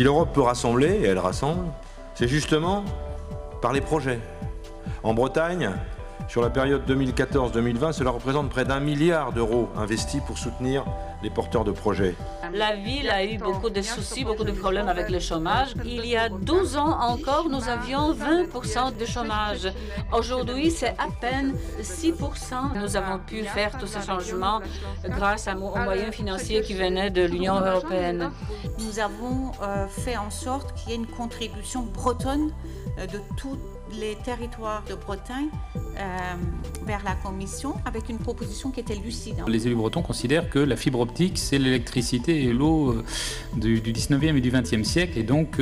Si l'Europe peut rassembler, et elle rassemble, c'est justement par les projets. En Bretagne, sur la période 2014-2020, cela représente près d'1 milliard d'euros investis pour soutenir les porteurs de projets. La ville a eu beaucoup de soucis, beaucoup de problèmes avec le chômage. Il y a 12 ans encore, nous avions 20% de chômage. Aujourd'hui, c'est à peine 6%. Nous avons pu faire tous ces changements grâce aux moyens financiers qui venaient de l'Union européenne. Nous avons fait en sorte qu'il y ait une contribution bretonne de tous les territoires de Bretagne vers la Commission avec une proposition qui était lucide. Les élus bretons considèrent que la fibre optique, c'est l'électricité et l'eau du 19e et du 20e siècle et donc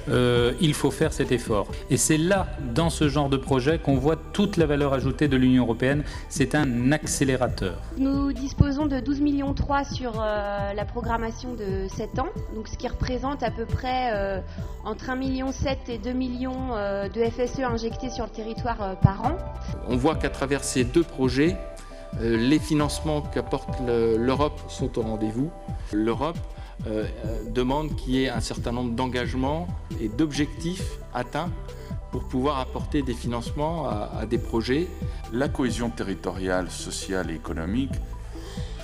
il faut faire cet effort. Et c'est là, dans ce genre de projet, qu'on voit toute la valeur ajoutée de l'Union européenne. C'est un accélérateur. Nous disposons de 12,3 millions sur la programmation de 7 ans, donc ce qui représente à peu près entre 1,7 million et 2 millions de FSE injectés sur le territoire par an. On voit qu'à travers ces deux projets, les financements qu'apporte l'Europe sont au rendez-vous. L'Europe demande qu'il y ait un certain nombre d'engagements et d'objectifs atteints pour pouvoir apporter des financements à des projets. La cohésion territoriale, sociale et économique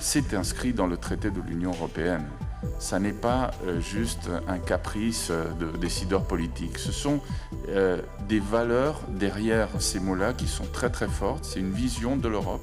s'est inscrite dans le traité de l'Union européenne. Ça n'est pas juste un caprice de décideurs politiques. Ce sont des valeurs derrière ces mots-là qui sont très très fortes. C'est une vision de l'Europe.